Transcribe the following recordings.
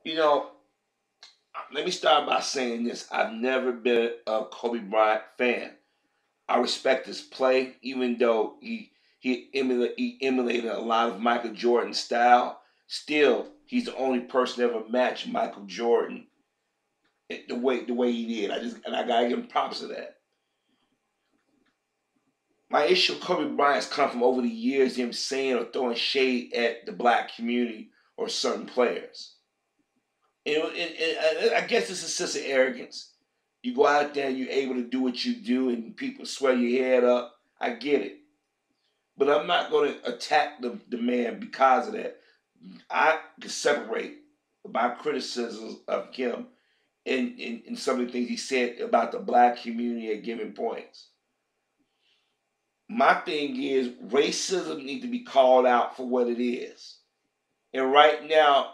You know, let me start by saying this. I've never been a Kobe Bryant fan. I respect his play, even though he emulated a lot of Michael Jordan's style. Still, he's the only person to ever match Michael Jordan the way he did. I gotta give him props to that. My issue with Kobe Bryant's come from over the years him saying or throwing shade at the black community or certain players. And I guess it's a sense of arrogance. You go out there and you're able to do what you do, and people swear your head up. I get it, but I'm not going to attack the man because of that. I can separate my criticisms of him in some of the things he said about the black community at given points. My thing is racism needs to be called out for what it is, and right now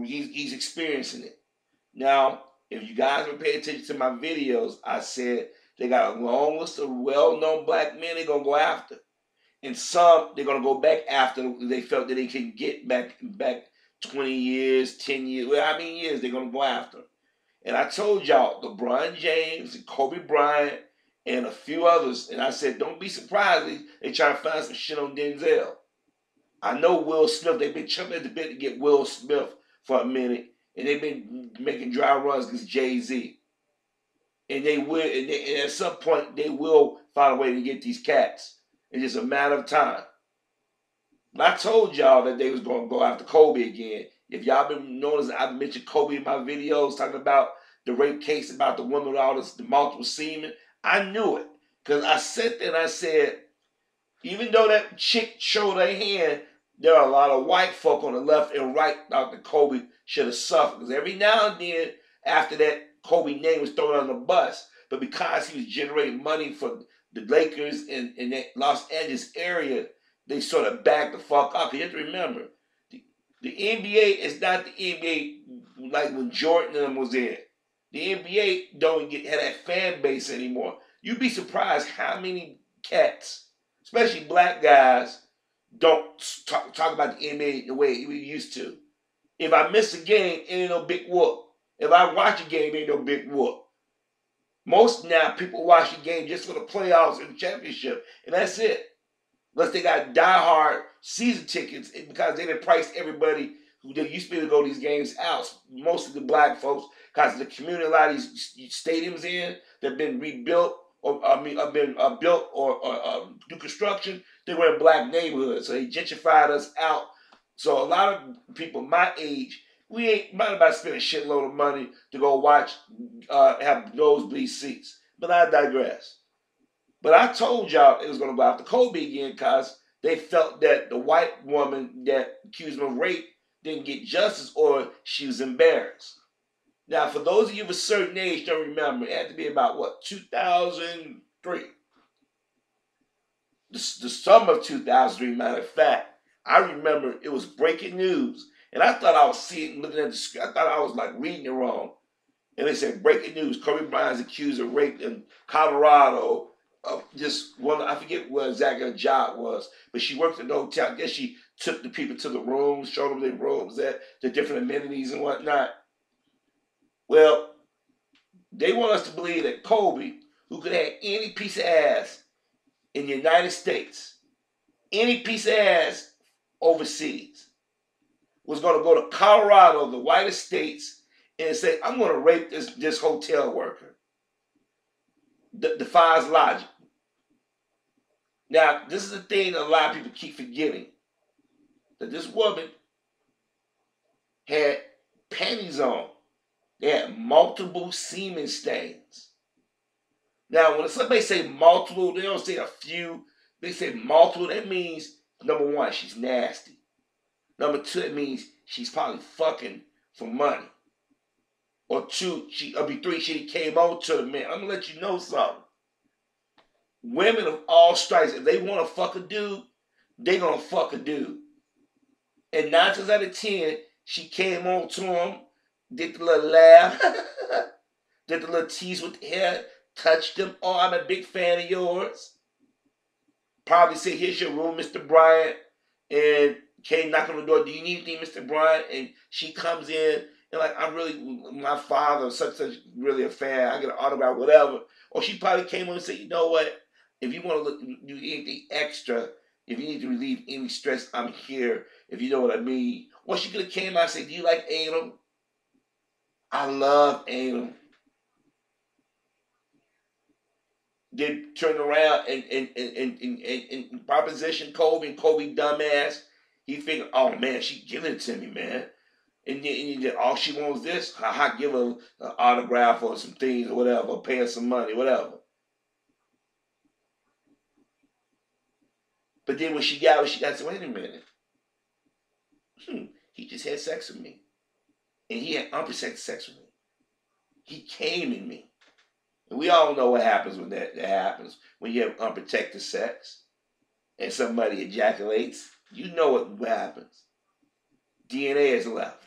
he's experiencing it. Now, if you guys were paying attention to my videos, I said they got a long list of well-known black men they're gonna go after, and some they're gonna go back after they felt that they can get back 20 years, 10 years, well, how many years they're gonna go after. And I told y'all, LeBron James and Kobe Bryant and a few others, and I said, don't be surprised they try to find some shit on Denzel. I know Will Smith, they've been chomping at the bit to get Will Smith for a minute, and they've been making dry runs against Jay-Z. And they will, and at some point, they will find a way to get these cats. It's just a matter of time. But I told y'all that they was going to go after Kobe again. If y'all been noticing, I've mentioned Kobe in my videos talking about the rape case about the woman with all the multiple semen. I knew it. Because I sat there and I said, even though that chick showed her hand, there are a lot of white folk on the left and right thought that Kobe should have suffered. Because every now and then, after that, Kobe name was thrown on the bus. But because he was generating money for the Lakers in that Los Angeles area, they sort of backed the fuck up. You have to remember, the NBA is not the NBA like when Jordan was in. The NBA don't have that fan base anymore. You'd be surprised how many cats, especially black guys, don't talk about the NBA the way we used to. If I miss a game, it ain't no big whoop. If I watch a game, it ain't no big whoop. Most now people watch the game just for the playoffs and the championship, and that's it. Unless they got diehard season tickets, because they done priced everybody who they used to be able to go to these games out. Most of the black folks, because the community a lot of these stadiums in that have been rebuilt or have been built or do construction, they were in black neighborhoods, so they gentrified us out. So a lot of people my age, we ain't might about to spend a shitload of money to go watch, have nosebleed seats. But I digress. But I told y'all it was going to go after Kobe again because they felt that the white woman that accused him of rape didn't get justice or she was embarrassed. Now, for those of you of a certain age don't remember, it had to be about, what, 2003. The summer of 2003, matter of fact. I remember it was breaking news. And I thought I was seeing, looking at the screen, I thought I was like reading it wrong. And they said, breaking news, Kobe Bryant is accused of rape in Colorado. Just one, I forget what exactly her job was, but she worked at the hotel. I guess she took the people to the rooms, showed them their rooms, the different amenities and whatnot. Well, they want us to believe that Kobe, who could have any piece of ass in the United States, any piece of ass overseas, was going to go to Colorado, the whitest states, and say, I'm going to rape this hotel worker. Defies logic. Now, this is the thing that a lot of people keep forgetting. That this woman had panties on. They had multiple semen stains. Now, when somebody say multiple, they don't say a few. They say multiple. That means, number one, she's nasty. Number two, it means she's probably fucking for money. Or two, three, she came on to the man. I'm going to let you know something. Women of all stripes, if they want to fuck a dude, they going to fuck a dude. And 9 times out of 10, she came on to him, did the little laugh, did the little tease with the hair, touched him. Oh, I'm a big fan of yours. Probably say, here's your room, Mr. Bryant. And came knock on the door. Do you need anything, Mr. Bryant? And she comes in And like, I really, my father, such really a fan. I get an autograph, whatever. Or she probably came on and said, you know what? If you want to look, do anything extra, if you need to relieve any stress, I'm here. If you know what I mean. Or she could have came out and said, do you like Adam? I love Adam. Then turn around and proposition Kobe, and Kobe dumbass. He figured, oh man, she giving it to me, man. And then all she wants is this. I give her an autograph or some things or whatever, or pay her some money, whatever. But then when she got what she got, said, wait a minute. He just had sex with me. And he had unprotected sex with me. He came in me. And we all know what happens when that happens. When you have unprotected sex and somebody ejaculates, you know what happens. DNA is left.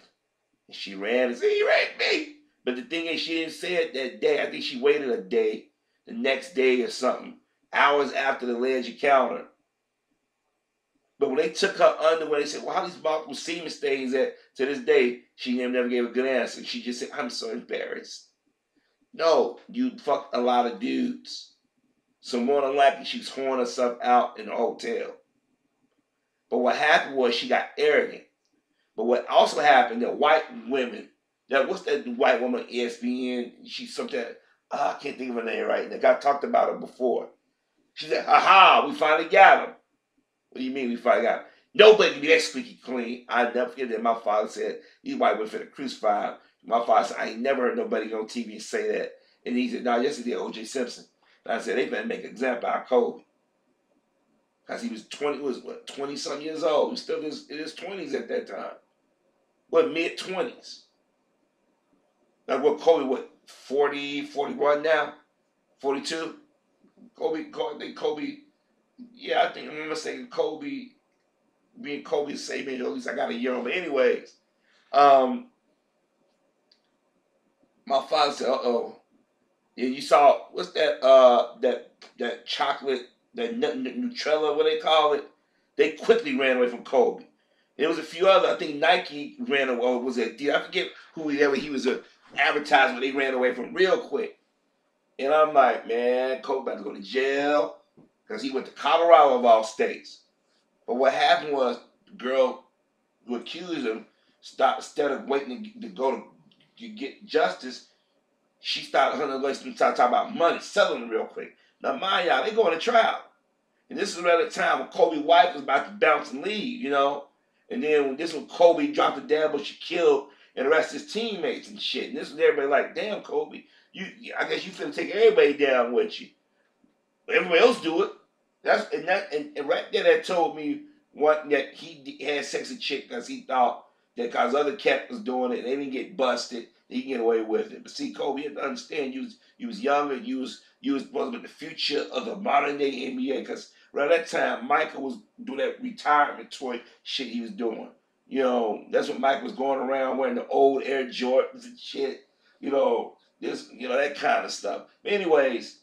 And she ran and said, he raped me. But the thing is, she didn't say it that day. I think she waited a day, the next day or something, hours after the alleged encounter. But when they took her underwear, they said, well, how these multiple semen stains at to this day, she never gave a good answer. She just said, I'm so embarrassed. No, you fucked a lot of dudes. So more than likely, she was whoring herself out in a hotel. But what happened was she got arrogant. But what also happened, that white women, what's that white woman on ESPN? She's something, I can't think of her name right now. I talked about her before. She said, ha, we finally got him. What do you mean we finally got him? Nobody can be that squeaky clean. I never forget that my father said, these white women finna crucify him. My father said, I ain't never heard nobody on TV say that. And he said, no, yes, he did, O.J. Simpson. And I said, they better make an example out of Kobe. Because he was 20-some years old. He was still in his 20s at that time. What, mid-20s? Like what, Kobe, 40, 41 now? 42? Kobe, yeah, I think, I'm going to say Kobe, being Kobe the same age, at least I got a year on. But anyways, my father said, and you saw, what's that, that chocolate, that Nutella, what they call it? They quickly ran away from Kobe. There was a few other, I think Nike ran away, or was it, I forget who he was an advertisement they ran away from real quick. And I'm like, man, Kobe about to go to jail, because he went to Colorado of all states. But what happened was, the girl who accused him, instead of waiting to go to get justice, she started talking about money, selling them real quick. Now, mind y'all, they going to trial. And this is around the time when Kobe's wife was about to bounce and leave, you know? And then when Kobe dropped the dab, but she killed and the rest of his teammates and shit. And this was everybody like, damn, Kobe, I guess you finna take everybody down with you. But everybody else do it. And right there that told me that he had sex with a chick because he thought that because other cats was doing it and they didn't get busted, he can get away with it. But see, Kobe, you have to understand, you was younger, you was supposed to be the future of the modern day NBA, because around that time, Michael was doing that retirement toy shit he was doing. You know, that's when Michael was going around wearing the old Air Jordans and shit. You know, that kind of stuff. But anyways,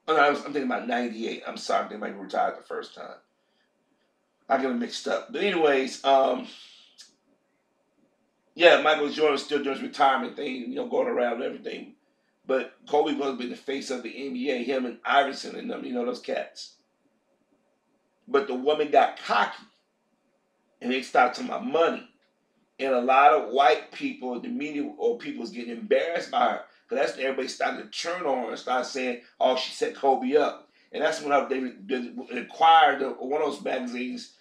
I'm thinking about 98. I'm sorry, I'm thinking Michael retired the first time. I get them mixed up. But anyways, yeah, Michael Jordan was still doing his retirement thing, going around and everything. But Kobe was the face of the NBA, him and Iverson and them, those cats. But the woman got cocky, and they started talking about money. And a lot of white people, the media or people was getting embarrassed by her. Because that's when everybody started to turn on her and started saying, oh, she set Kobe up. And that's when they acquired one of those magazines,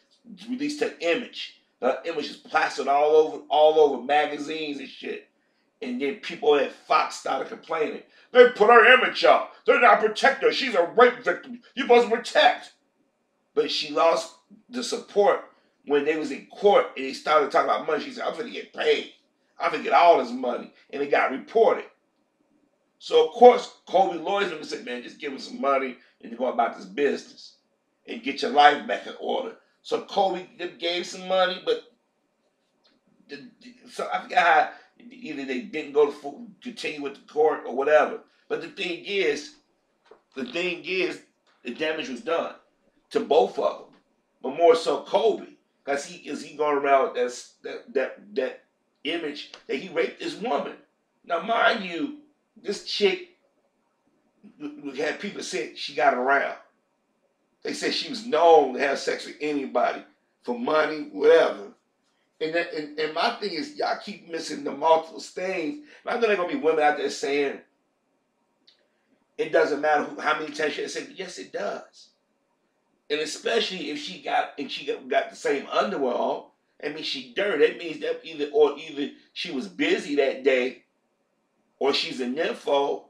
released her image. The image is plastered all over magazines and shit. And then people at Fox started complaining. They put her image up. They're not protecting her. She's a rape victim. You must protect. But she lost the support when they was in court and they started talking about money. She said, I'm going to get paid. I'm going to get all this money. And it got reported. So, of course, Kobe lawyers and said, man, just give him some money and go about this business and get your life back in order. So Kobe gave some money, but so I forgot how either they didn't go to continue with the court or whatever. But the thing is, the damage was done to both of them, but more so Kobe. Cause he going around with that image that he raped this woman. Now, mind you, this chick had people say she got around. They said she was known to have sex with anybody for money, whatever. And my thing is, y'all keep missing the multiple things. I know there gonna be women out there saying it doesn't matter how many times she said, yes, it does. And especially if she got the same underwear on, I mean she dirty. That means that either she was busy that day, or she's a nympho.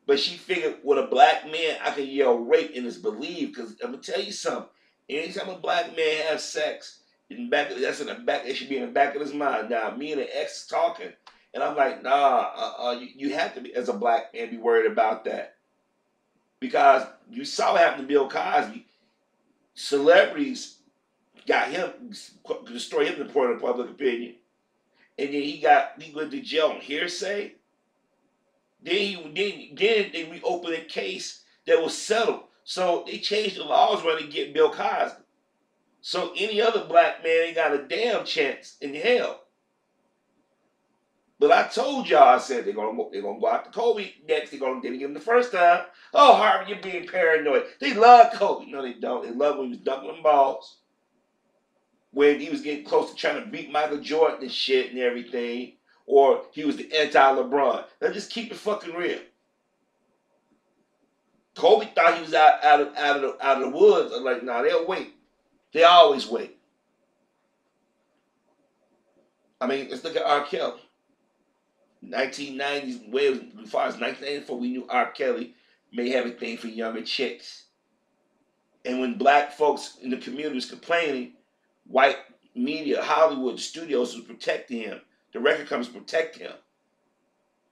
But she figured with a black man, I can yell rape and it's believed. Because I'm gonna tell you something. Anytime a black man has sex, that's in the back. It should be in the back of his mind. Now, me and the ex talking, and I'm like, nah, you have to be, as a black man, be worried about that. Because you saw what happened to Bill Cosby. Celebrities got him, destroy him in the point of public opinion. And then he went to jail on hearsay. Then they reopened a case that was settled. So they changed the laws when they get Bill Cosby. So any other black man ain't got a damn chance in hell. But I told y'all, I said they're gonna go after Kobe next. They didn't get him the first time. Oh, Harvey, you're being paranoid. They love Kobe. No, they don't. They love when he was dunking them balls. When he was getting close to trying to beat Michael Jordan and shit and everything. Or he was the anti-LeBron. Now just keep it fucking real. Kobe thought he was out of the woods. I'm like, nah, they'll wait. They always wait. I mean, let's look at R. Kelly. 1990s, way as far as 1994, we knew R. Kelly may have a thing for younger chicks. And when black folks in the community was complaining, white media, Hollywood studios was protecting him. The record companies protect him.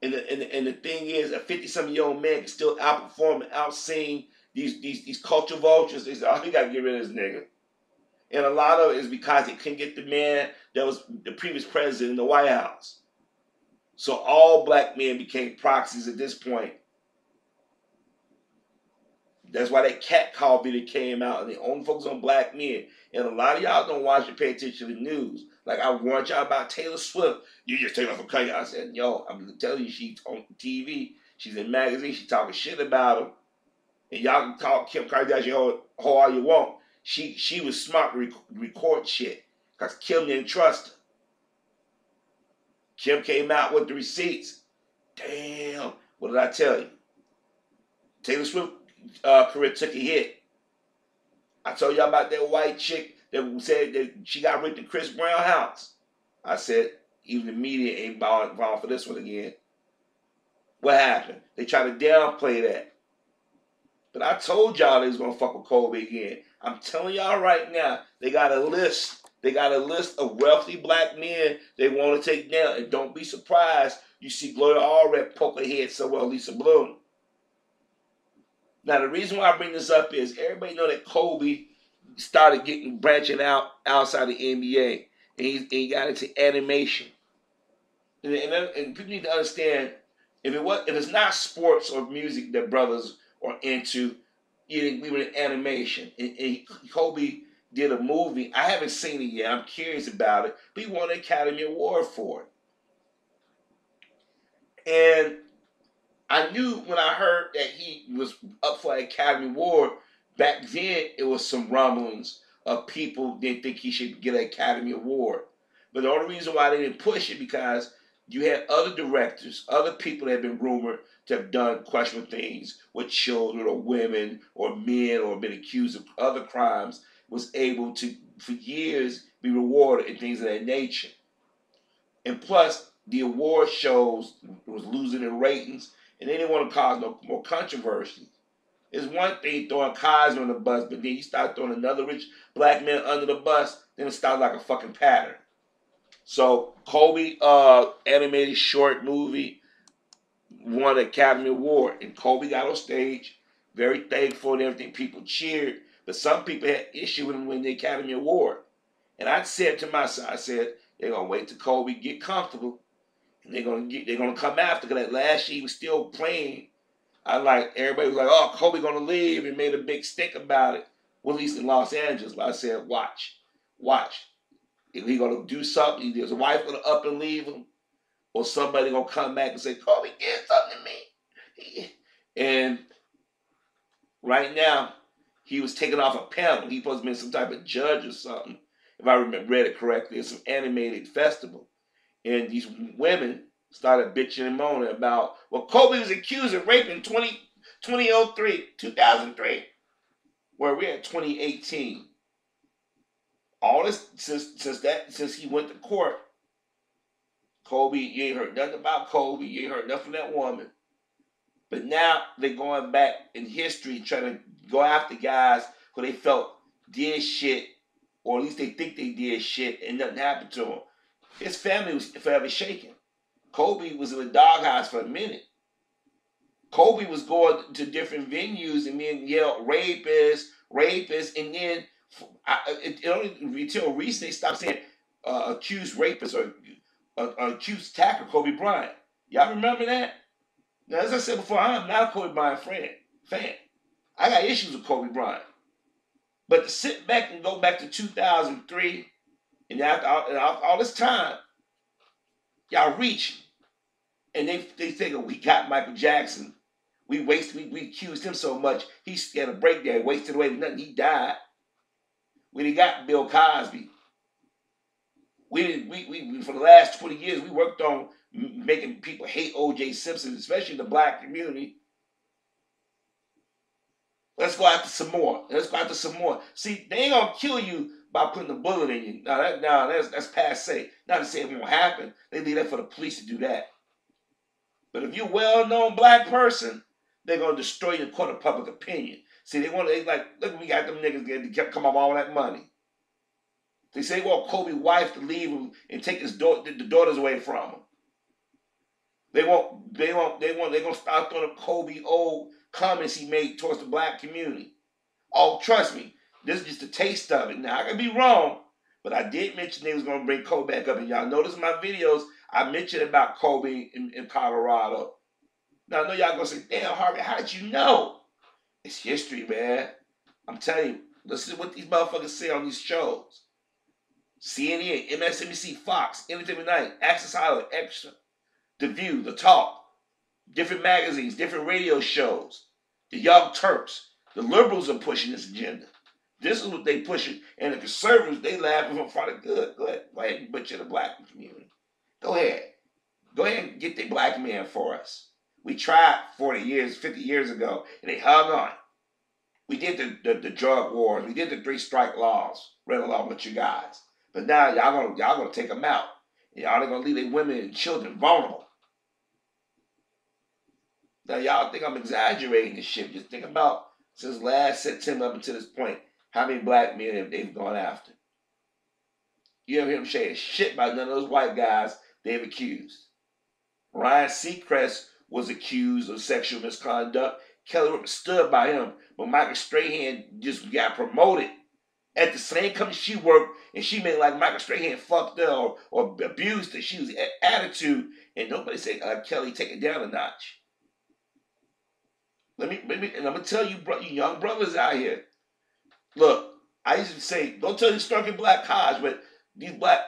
And the thing is, a 50-something-year-old man can still outperform and outsing these culture vultures. They say, oh, we got to get rid of this nigga. And a lot of it is because they couldn't get the man that was the previous president in the White House. So all black men became proxies at this point. That's why that cat call video came out, and they only focus on black men. And a lot of y'all don't watch or pay attention to the news. Like I warned y'all about Taylor Swift. You just take off a cut. I said, yo, I'm telling you, she's on TV. She's in magazines. She's talking shit about him. And y'all can call Kim Kardashian all you want. She was smart to record shit because Kim didn't trust her. Kim came out with the receipts. Damn, what did I tell you? Taylor Swift career took a hit. I told y'all about that white chick that said that she got ripped in Chris Brown house. I said, even the media ain't bound for this one again. What happened? They tried to downplay that. But I told y'all they was going to fuck with Kobe again. I'm telling y'all right now, they got a list. They got a list of wealthy black men they want to take down. And don't be surprised you see Gloria Allred poke her head somewhere, Lisa Bloom. Now, the reason why I bring this up is everybody know that Kobe started branching out outside the NBA. And he got into animation. And people need to understand, if it's not sports or music that brothers are into, we were in animation. And Kobe did a movie. I haven't seen it yet. I'm curious about it. But he won an Academy Award for it. And I knew when I heard that he was up for an Academy Award, back then it was some rumblings of people didn't think he should get an Academy Award. But the only reason why they didn't push it because you had other directors, other people that had been rumored to have done questionable things with children or women or men or been accused of other crimes, was able to, for years, be rewarded and things of that nature. And plus, the award shows was losing in ratings, and they didn't want to cause no more controversy. It's one thing throwing Cosby on the bus, but then you start throwing another rich black man under the bus, then it starts like a fucking pattern. So Kobe animated short movie won an Academy Award, and Kobe got on stage, very thankful and everything. People cheered, but some people had issue with him winning the Academy Award. And I said to myself, I said they're gonna wait till Kobe get comfortable, and they're gonna come after. Because that last year he was still playing. Everybody was like, oh, Kobe gonna leave, and made a big stink about it. Well, at least in Los Angeles. But I said, watch. He gonna do something. Either his wife gonna up and leave him, or somebody gonna come back and say, Kobe did something to me. And right now, he was taken off a panel. He supposed to be some type of judge or something, if I read it correctly. It's some animated festival. And these women started bitching and moaning about, well, Kobe was accused of raping 2003, where we're at 2018. All this since he went to court, Kobe, you ain't heard nothing about Kobe. You ain't heard nothing from that woman. But now they're going back in history trying to go after guys who they felt did shit, or at least they think they did shit, and nothing happened to them. His family was forever shaken. Kobe was in the doghouse for a minute. Kobe was going to different venues and then yelled rapist, and then it only until recently they stopped saying accused rapist or accused attacker Kobe Bryant. Y'all remember that? Now, as I said before, I'm not a Kobe Bryant fan. I got issues with Kobe Bryant. But to sit back and go back to 2003, and after all this time, y'all reaching, and they think, oh, we got Michael Jackson. We accused him so much. He had a breakdown, wasted away with nothing. He died. We done got Bill Cosby. We for the last 20 years, we worked on making people hate O.J. Simpson, especially the black community. Let's go after some more. See, they ain't gonna kill you by putting a bullet in you. That's passe. Not to say it won't happen. They leave that for the police to do that. But if you're a well-known black person, they're gonna destroy your court of public opinion. See, look, we got them niggas that come up all that money. They say they want Kobe's wife to leave him and take the daughters away from him. They're gonna start throwing up Kobe old comments he made towards the black community. Oh, trust me, this is just a taste of it. Now, I could be wrong, but I did mention they was gonna bring Kobe back up, and y'all notice in my videos, I mentioned about Kobe in Colorado. Now, I know y'all gonna say, damn, Harvey, how did you know? It's history, man. I'm telling you, listen to what these motherfuckers say on these shows. CNN, MSNBC, Fox, Entertainment Tonight, Access Hollywood, Extra, The View, The Talk, different magazines, different radio shows. The Young Turks, the liberals are pushing this agenda. This is what they pushing, and the conservatives, they laughing from front of good. Go ahead and butcher the black community. Go ahead and get the black man for us. We tried 40 years, 50 years ago, and they hung on. We did the drug wars. We did the 3-strike laws, right along with you guys. But now y'all gonna take them out. Y'all are gonna leave their women and children vulnerable. Now y'all think I'm exaggerating this shit. Just think about since last September up until this point, how many black men have they've gone after? You ever hear them say shit about none of those white guys they've accused? Ryan Seacrest was accused of sexual misconduct. Kelly Ripa stood by him, but Michael Strahan just got promoted at the same company she worked, and she made like Michael Strahan fucked her or abused her. She was attitude, and nobody said, Kelly, take it down a notch. And I'm gonna tell you, you young brothers out here. Look, I used to say, don't tell these struggling black college, but these black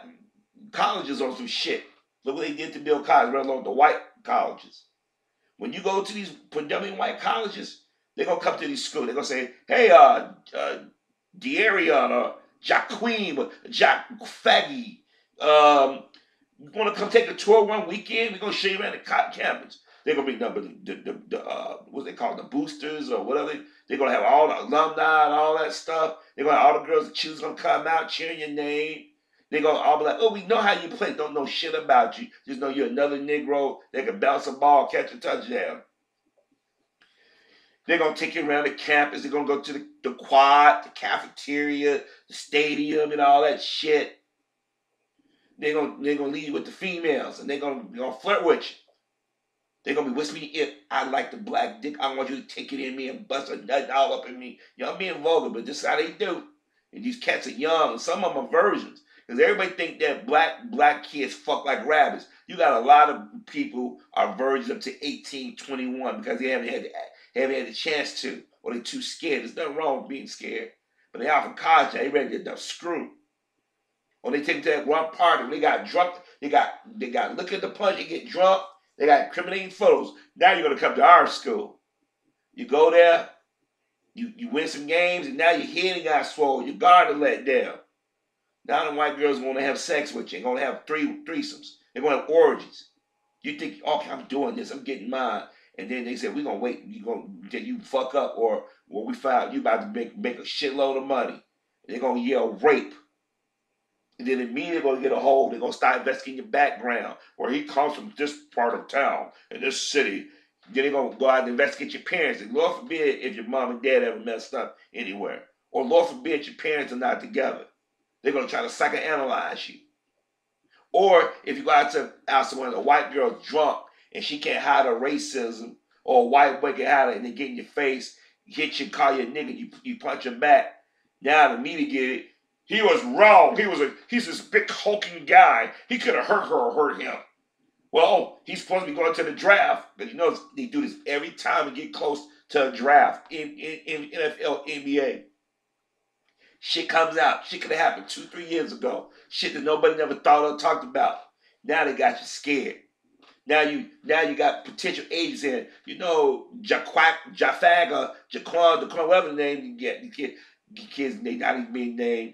colleges on some shit. Look what they did to Bill Cosby, let alone the white colleges. When you go to these predominantly white colleges, they're gonna come to these schools. They're gonna say, hey, De'Arion or Jaquim or Jack Faggy, you want to come take a tour one weekend? We're gonna show you around the campus. They're gonna bring what they call the boosters or whatever. They're gonna have all the alumni and all that stuff. They're gonna have all the girls that choose gonna come out cheering your name. They're gonna all be like, oh, we know how you play. Don't know shit about you. Just know you're another Negro that can bounce a ball, catch a touchdown. They're going to take you around the campus. They're going to go to the quad, the cafeteria, the stadium, and all that shit. They're going to leave you with the females, and they're going to flirt with you. They're going to be whispering if I like the black dick. I want you to take it in me and bust a nut all up in me. Y'all being vulgar, but this is how they do. And these cats are young, and some of them are virgins. Because everybody think that black kids fuck like rabbits. You got a lot of people are virgins up to 18, 21 because they haven't had the chance to, or they're too scared. There's nothing wrong with being scared. But they out for college, they ready to get screwed. Or they take to that one party when they got drunk, they got liquor at the punch, they get drunk, they got incriminating photos. Now you're gonna come to our school. You go there, you win some games, and now your head got swollen, your guard is let down. Now the white girls want to have sex with you. They're gonna have threesomes. They're gonna have orgies. You think, okay, I'm doing this, I'm getting mine, and then they say we're gonna wait, you fuck up, or we found you about to make a shitload of money. They're gonna yell rape. And then immediately going to get a hold. They're going to start investigating your background, where he comes from this part of town, in this city. Then they're going to go out and investigate your parents. And Lord forbid if your mom and dad ever messed up anywhere. Or Lord forbid your parents are not together. They're going to try to psychoanalyze you. Or if you go out somewhere and a white girl's drunk and she can't hide her racism, or a white boy can hide it and they get in your face, hit you, call you a nigga, you punch him back. Now the media get it. He was wrong. He's this big hulking guy. He could have hurt her or hurt him. Well, he's supposed to be going to the draft, but you know they do this every time we get close to a draft in NFL, NBA. Shit comes out. Shit could have happened 2-3 years ago. Shit that nobody never thought or talked about. Now they got you scared. Now you got potential agents in. You know, Jaquan, whatever the name you get, the kids they not even being named.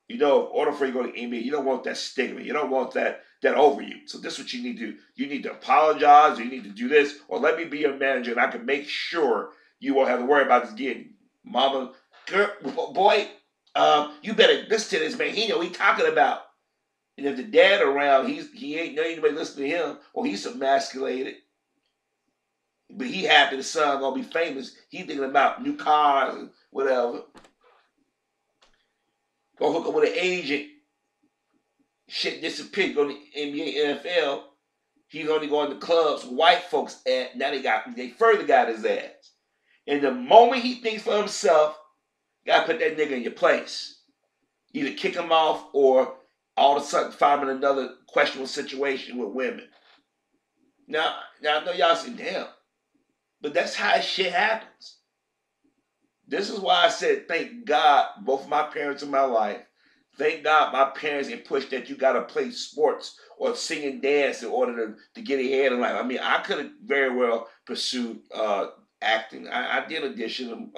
You know, in order for you to go to the NBA, you don't want that stigma. You don't want that over you. So this is what you need to do. You need to apologize, or you need to do this, or let me be your manager, and I can make sure you won't have to worry about this getting. Mama, girl, boy, you better listen to this man. He know what he talking about. And if the dad around, he ain't know anybody listening to him, or he's emasculated. But he happy the son gonna be famous. He thinking about new cars and whatever. Go hook up with an agent. Shit disappeared. Go to NBA, NFL. He's only going to clubs white folks at. Now they further got his ass. And the moment he thinks for himself, you gotta put that nigga in your place. Either kick him off, or all of a sudden find him in another questionable situation with women. Now I know y'all say, damn, but that's how shit happens. This is why I said, thank God, both of my parents in my life, thank God my parents didn't push that you got to play sports or sing and dance in order to get ahead in life. I mean, I could have very well pursued acting. I did audition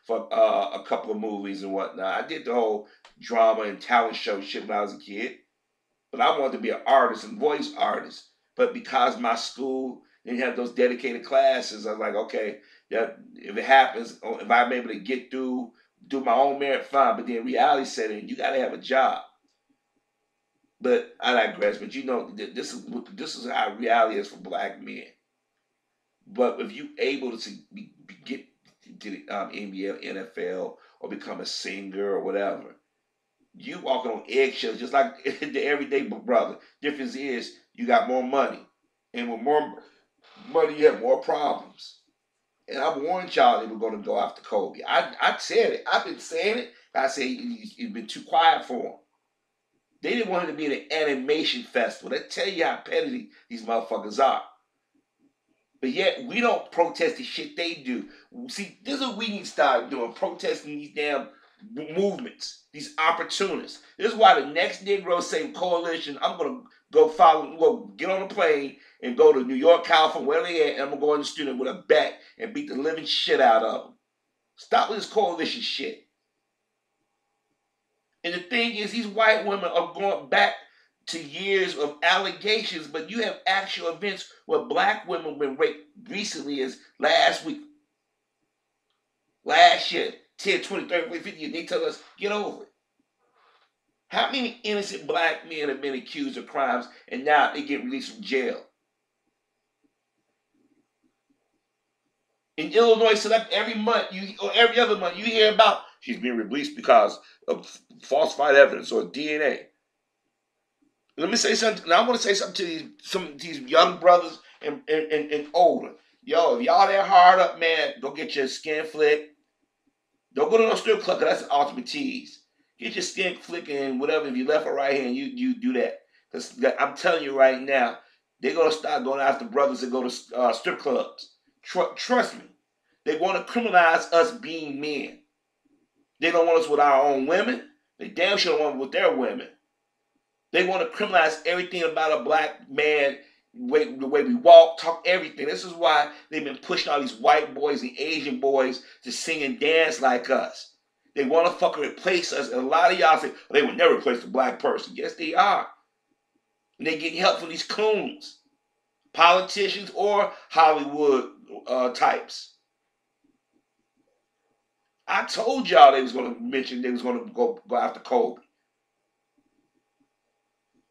for a couple of movies and whatnot. I did the whole drama and talent show shit when I was a kid. But I wanted to be an artist and voice artist. But because my school didn't have those dedicated classes, I was like, okay, that if it happens, if I'm able to get through, do my own merit, fine. But then reality set in, you got to have a job. But I digress. But you know, this is how reality is for black men. But if you able to get to the NBA, NFL, or become a singer or whatever, you walking on eggshells just like the everyday brother. Difference is you got more money, and with more money, you have more problems. And I warned y'all they were going to go after Kobe. I said it. I've been saying it. I said he's been too quiet for him. They didn't want him to be at an animation festival. They tell you how petty these motherfuckers are. But yet, we don't protest the shit they do. See, this is what we need to start doing, protesting these damn movements, these opportunists. This is why the next Negro Save Coalition, I'm going to go get on a plane and go to New York, California, where they at, and I'm going to go in the studio with a bat and beat the living shit out of them. Stop with this coalition shit. And the thing is, these white women are going back to years of allegations, but you have actual events where black women have been raped recently as last week. Last year, 10, 20, 30, 40, 50 years, they tell us, get over it. How many innocent black men have been accused of crimes and now they get released from jail? In Illinois, select every month, or every other month, you hear about she's being released because of falsified evidence or DNA. Let me say something. Now I want to say something to some of these young brothers and older. Yo, if y'all that hard up, man, go get your skin flicked. Don't go to no strip club, because that's an ultimate tease. Get your skin flicked and whatever. If you left or right hand, you do that. Because I'm telling you right now, they're going to start going after brothers that go to strip clubs. Trust me. They want to criminalize us being men. They don't want us with our own women. They damn sure don't want with their women. They want to criminalize everything about a black man, the way we walk, talk, everything. This is why they've been pushing all these white boys and Asian boys to sing and dance like us. They want to fucking replace us. And a lot of y'all say, they will never replace the black person. Yes, they are. And they get help from these coons, politicians or Hollywood types. I told y'all they was going to mention they was going to go after Kobe.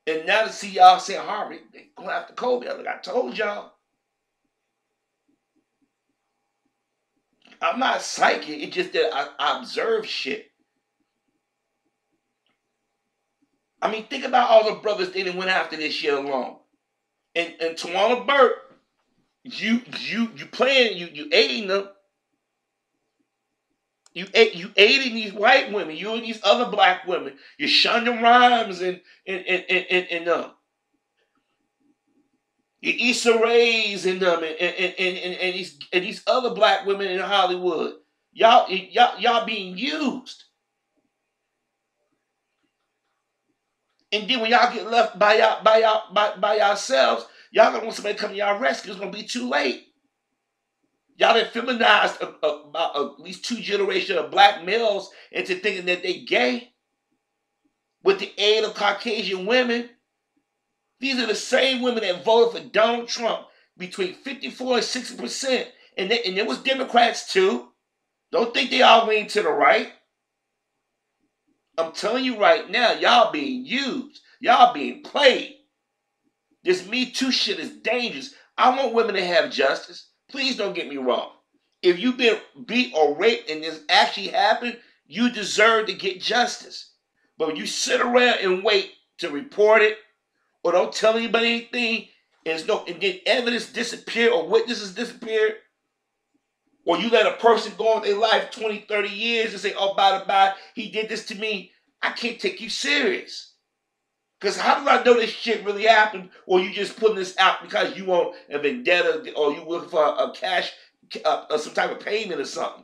And now to see y'all saying Harvey, they going after Kobe. I told y'all. I'm not psychic. It's just that I observe shit. I mean, think about all the brothers they done went after this shit alone. And Tawana Burke, you playing, you aiding them. You aiding these white women. You and these other black women. You're Shonda Rhimes and your Issa Rae's and them and these other black women in Hollywood. Y'all being used. And then when y'all get left by yourselves, y'all gonna want somebody to come to y'all rescue. It's gonna be too late. Y'all have feminized about at least 2 generations of black males into thinking that they gay with the aid of Caucasian women. These are the same women that voted for Donald Trump between 54 and 60%. And there was Democrats too. Don't think they all lean to the right. I'm telling you right now, y'all being used. Y'all being played. This Me Too shit is dangerous. I want women to have justice. Please don't get me wrong. If you've been beat or raped and this actually happened, you deserve to get justice. But when you sit around and wait to report it or don't tell anybody anything, and then evidence disappear or witnesses disappear, or you let a person go on their life 20, 30 years and say, oh, by, he did this to me, I can't take you serious. Because how do I know this shit really happened, or you just putting this out because you want a vendetta, or you looking for a cash, some type of payment or something?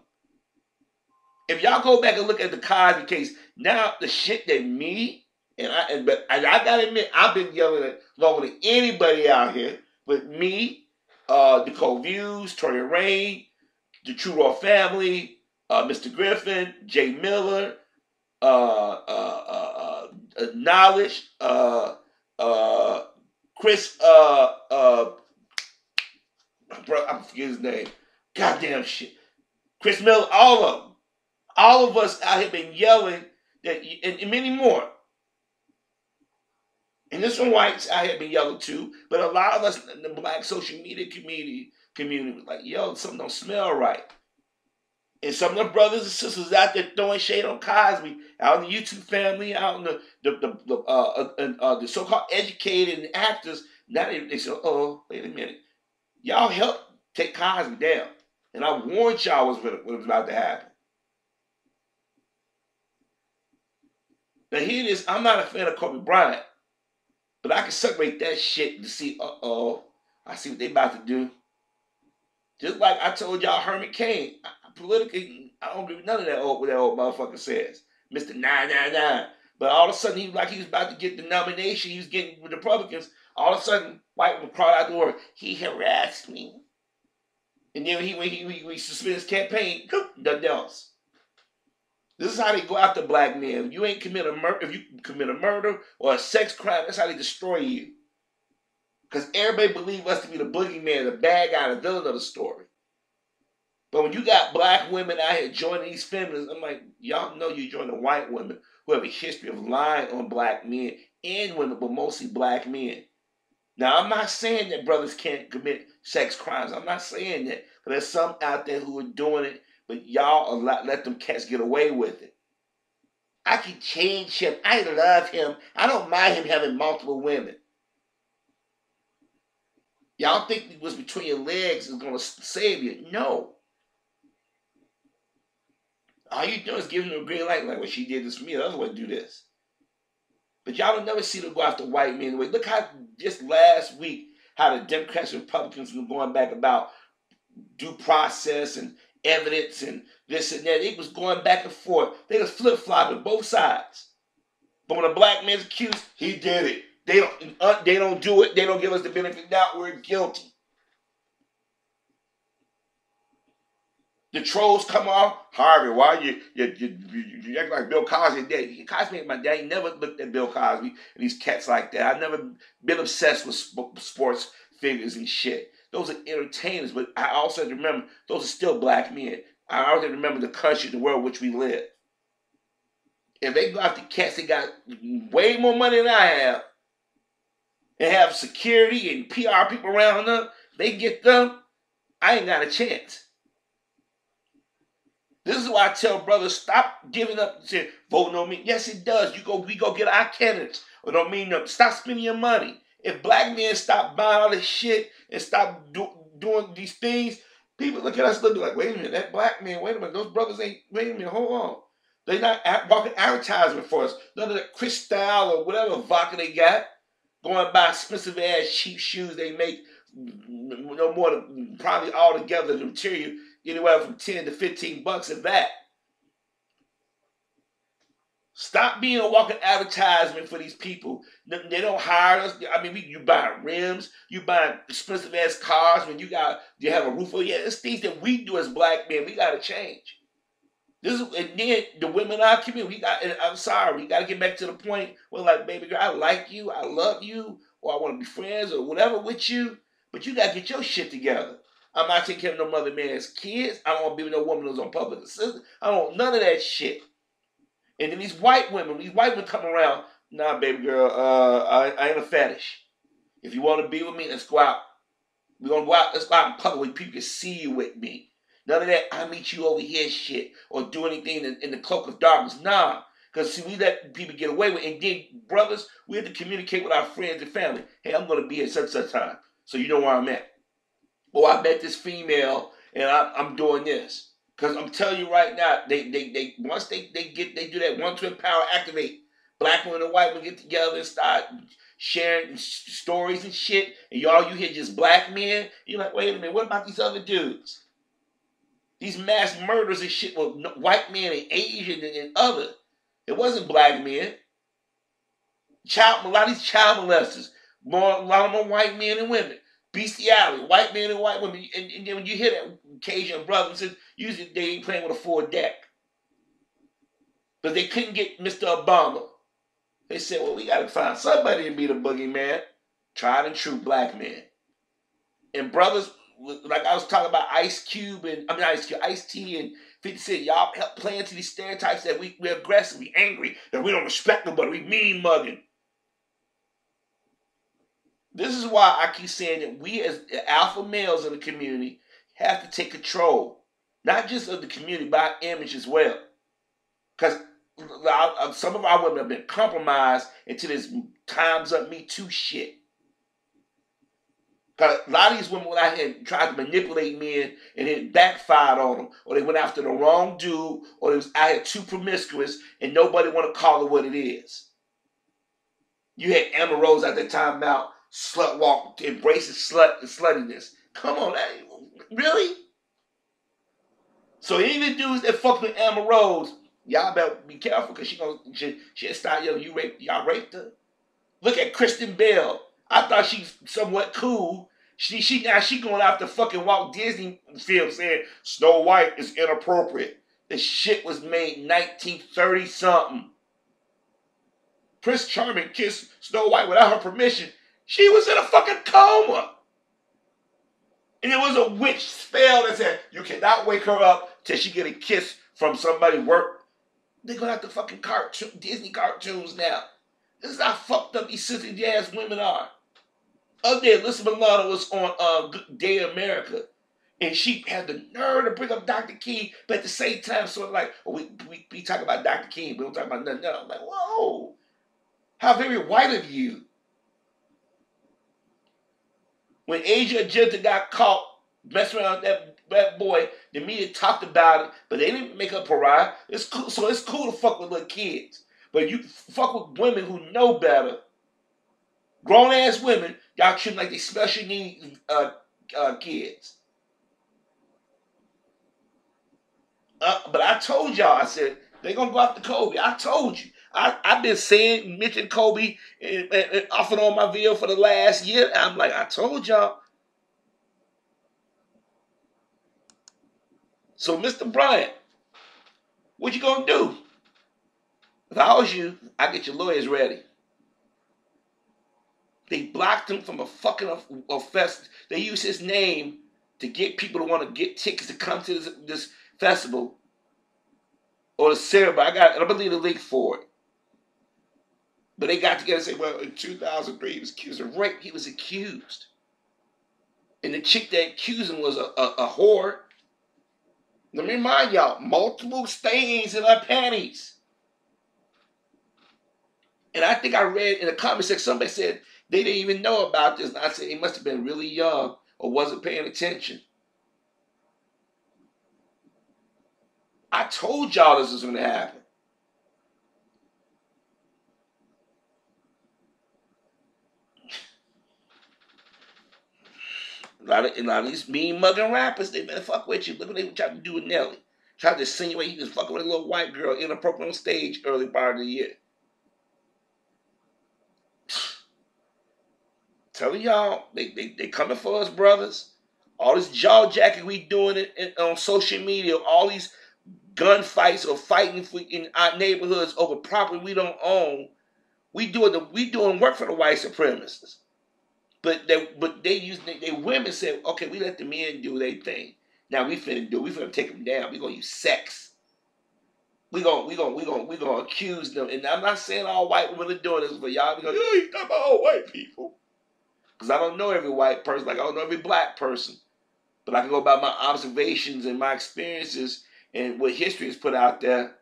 If y'all go back and look at the Cosby case, now the shit that me, I gotta admit, I've been yelling it longer than anybody out here, but me, Nicole Views, Tory Rain, the True Raw Family, Mr. Griffin, Jay Miller, Knowledge, Chris, bro, I forget his name. Goddamn shit. Chris Miller, all of us out here been yelling that, and many more. And there's some whites out here been yelling too, but a lot of us in the black social media community was like, yo, something don't smell right. And some of the brothers and sisters out there throwing shade on Cosby, out in the YouTube family, out in the so-called educated actors. Now they say, oh, wait a minute. Y'all helped take Cosby down. And I warned y'all what was about to happen. Now here it is. I'm not a fan of Kobe Bryant. But I can separate that shit to see, I see what they about to do. Just like I told y'all Herman Cain. Politically, I don't agree with none of that what that old motherfucker says. Mr. 999. But all of a sudden, he was about to get the nomination. He was getting with the Republicans. All of a sudden, white people cried out the word, he harassed me. And then when he suspended his campaign, nothing else. This is how they go after black men. If you ain't commit a murder, if you commit a murder or a sex crime, that's how they destroy you. Because everybody believes us to be the boogeyman, the bad guy, the villain of the story. But when you got black women out here joining these feminists, I'm like, y'all know you join the white women who have a history of lying on black men and women, but mostly black men. Now, I'm not saying that brothers can't commit sex crimes. I'm not saying that. But there's some out there who are doing it, but y'all let them cats get away with it. I can change him. I love him. I don't mind him having multiple women. Y'all think what's between your legs is going to save you. No. All you do is give them a green light like what she did this to me. The other one do this. But y'all will never see them go after white men. Look how just last week, how the Democrats and Republicans were going back about due process and evidence and this and that. It was going back and forth. They was flip-flopping both sides. But when a black man's accused, he did it. They don't do it. They don't give us the benefit of the doubt. We're guilty. The trolls come off. Harvey, why you act like Bill Cosby? Cosby, my dad, never looked at Bill Cosby and these cats like that. I've never been obsessed with sports figures and shit. Those are entertainers, but I also have to remember those are still black men. I also have to remember the country, the world in which we live. If they go after cats that got way more money than I have and have security and PR people around them, they get them, I ain't got a chance. This is why I tell brothers, stop giving up and saying, voting on me. Yes, it does. We go get our candidates. It don't mean nothing. Stop spending your money. If black men stop buying all this shit and stop doing these things, people look at us and be like, wait a minute, that black man, wait a minute, those brothers ain't, wait a minute, hold on. They're not walking advertisement for us. None of that Cristal or whatever vodka they got. Going by expensive ass cheap shoes they make no more than probably all together the material anywhere from 10 to 15 bucks at that. Stop being a walking advertisement for these people. They don't hire us. I mean, you buy rims, you buy expensive ass cars when you have a roof over. Yeah, it's things that we do as black men. We got to change. And then the women in our community, I'm sorry, we got to get back to the point where, like, baby girl, I like you, I love you, or I want to be friends or whatever with you, but you got to get your shit together. I'm not taking care of no mother man's kids. I don't want to be with no woman who's on public assistance. I don't want none of that shit. And then these white women come around, nah, baby girl, I ain't a fetish. If you want to be with me, let's go out. We're going to go out, let's go out in public where people can see you with me. None of that, I meet you over here shit or do anything in the cloak of darkness. Nah. Because, see, we let people get away with it. And then, brothers, we have to communicate with our friends and family. Hey, I'm going to be here such time. So you know where I'm at. Or I met this female and I'm doing this. Because I'm telling you right now, they once they do that one twin power activate, black women and white women get together and start sharing stories and shit. And you hear just black men. You're like, wait a minute, what about these other dudes? These mass murders and shit were white men and Asian and other. It wasn't black men. A lot of these child molesters, a lot of them white men and women. Bestiality, white men and white women. And then when you hear that Cajun brothers, usually they ain't playing with a full deck. But they couldn't get Mr. Obama. They said, well, we got to find somebody to be the boogeyman. Tried and true black men. And brothers, like I was talking about Ice-T and 50 Cent, y'all help play into these stereotypes that we're aggressive, we angry, that we don't respect nobody, we mean mugging. This is why I keep saying that we as alpha males in the community have to take control, not just of the community, but our image as well. Because some of our women have been compromised into this time's up Me Too shit. Because a lot of these women went out here and tried to manipulate men and it backfired on them. Or they went after the wrong dude, or they was out here too promiscuous and nobody want to call it what it is. You had Amber Rose at that time out, slut walk, embracing sluttiness. Come on, really? So any of the dudes that fuck with Amber Rose, y'all better be careful because she'll start yelling, y'all raped her. Look at Kristen Bell. I thought she's somewhat cool. She going after fucking Walt Disney film saying Snow White is inappropriate. The shit was made 1930 something. Prince Charming kissed Snow White without her permission. She was in a fucking coma. And it was a witch spell that said you cannot wake her up till she get a kiss from somebody work. They going after fucking Disney cartoons now. This is how fucked up these sissy ass women are. Other day, Alyssa Milano was on Good Day America, and she had the nerve to bring up Dr. King, but at the same time, sort of like, we talk about Dr. King, we don't talk about nothing else. I'm like, whoa, how very white of you. When Asia Argento got caught messing around with that boy, the media talked about it, but they didn't make a pariah. It's cool, so it's cool to fuck with little kids. But you fuck with women who know better, grown-ass women, y'all treat them like they special needs kids. But I told y'all, I said, they're going to go after Kobe. I told you. I've been saying, mentioning Kobe and off and on my video for the last year. I'm like, I told y'all. So, Mr. Bryant, what you gonna do? If I was you, I get your lawyers ready. They blocked him from a fucking fest. They use his name to get people to want to get tickets to come to this festival or the ceremony. I believe the link for it. But they got together and said, well, in 2003, he was accused of rape. He was accused. And the chick that accused him was a whore. Let me remind y'all, multiple stains in her panties. And I think I read in the comment section, somebody said they didn't even know about this. And I said they must have been really young or wasn't paying attention. I told y'all this was going to happen. A lot of these mean mugging rappers, they better fuck with you. Look what they tried to do with Nelly. Tried to insinuate he was fucking with a little white girl inappropriate on stage early part of the year. Telling y'all, they coming for us, brothers. All this jaw jacking we doing on social media, all these gunfights or fighting in our neighborhoods over property we don't own. We doing work for the white supremacists. But they women said, okay, we let the men do their thing. Now we finna take them down. We gonna use sex. We gonna accuse them. And I'm not saying all white women are doing this, but y'all be going, oh, you talking about all white people. Because I don't know every white person, like I don't know every black person. But I can go by my observations and my experiences and what history has put out there.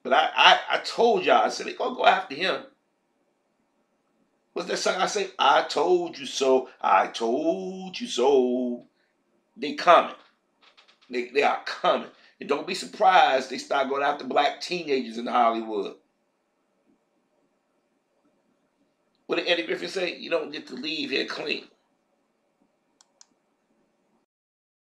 But I told y'all, I said, they gonna go after him. What's that song I say? I told you so. I told you so. They coming. They are coming. And don't be surprised they start going after black teenagers in Hollywood. What did Eddie Griffin say? You don't get to leave here clean.